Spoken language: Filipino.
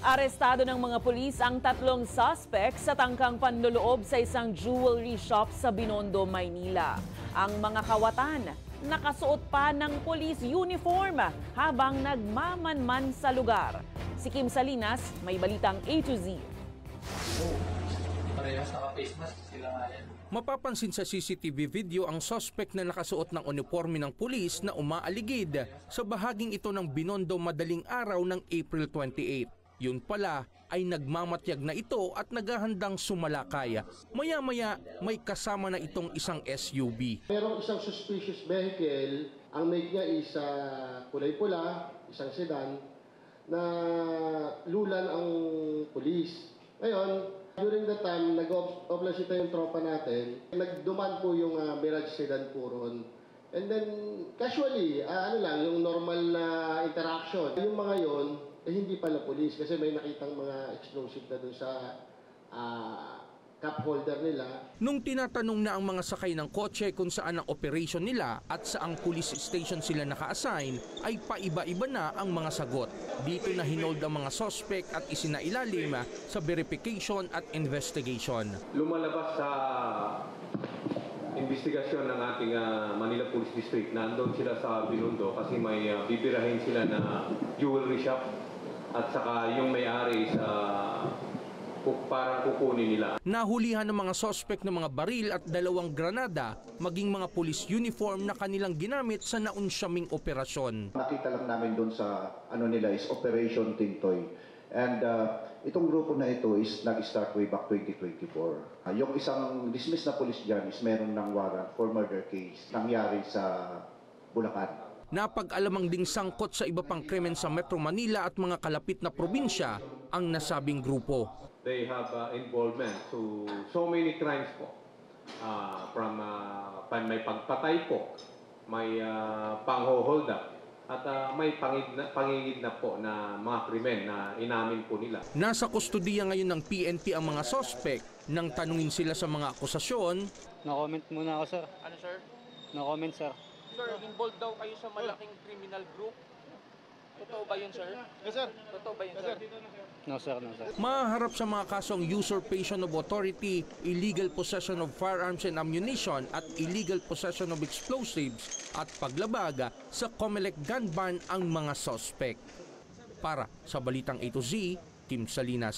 Arestado ng mga pulis ang 3 suspect sa tangkang panloloob sa isang jewelry shop sa Binondo, Maynila. Ang mga kawatan nakasuot pa ng police uniform habang nagmamanman sa lugar. Si Kim Salinas, may balitang A to Z. Parehas naka-face mask sila nga yan. Mapapansin sa CCTV video ang suspect na nakasuot ng uniforme ng pulis na umaaligid sa bahaging ito ng Binondo madaling araw ng April 28. Yun pala ay nagmamatyag na ito at naghahandang sumalakay. Maya-maya may kasama na itong isang SUV. Merong isang suspicious vehicle, ang make niya is kulay pula, isang sedan, na lulan ang pulis. Ngayon, during the time, nag-oblasita yung tropa natin, nagduman po yung Mirage sedan po ron. And then, casually, yung normal na interaction. Yung mga yon, hindi pala pulis kasi may nakitang mga explosive na doon sa cup holder nila. Nung tinatanong na ang mga sakay ng kotse kung saan ang operation nila at saang police station sila naka-assign, ay paiba-iba na ang mga sagot. Dito na hinold ang mga suspect at isinailalim sa verification at investigation. Lumalabas sa investigasyon ng ating Manila Police District, nandun sila sa Binondo kasi may bibirahin sila na jewelry shop at saka yung may-ari sa parang kukunin nila. Nahulihan ng mga suspect ng mga baril at 2 granada, maging mga police uniform na kanilang ginamit sa naunsyaming operasyon. Nakita lang namin doon sa nila is Operation Tintoy. And itong grupo na ito is nag-start way back 2024. Yung isang dismissed na police dyan is meron ng warrant for murder case nangyari sa Bulacan. Napag-alamang ding sangkot sa iba pang krimen sa Metro Manila at mga kalapit na probinsya ang nasabing grupo. They have involvement to so many crimes po. From may pagpatay po, may pang-hold up, at may pangingid na po na mga krimen na inamin po nila. Nasa kustodiya ngayon ng PNP ang mga suspect. Nang tanungin sila sa mga akusasyon. No comment muna ako, sir. Ano, sir? No comment, sir. Sir, involved daw kayo sa malaking criminal group. Totoo ba yun, sir? Yes, sir. Totoo ba yun, sir? No, sir. No, sir. Maharap sa mga kasong usurpation of authority, illegal possession of firearms and ammunition at illegal possession of explosives at paglabag sa COMELEC gun ban ang mga suspect. Para sa Balitang A to Z, Kim Salinas.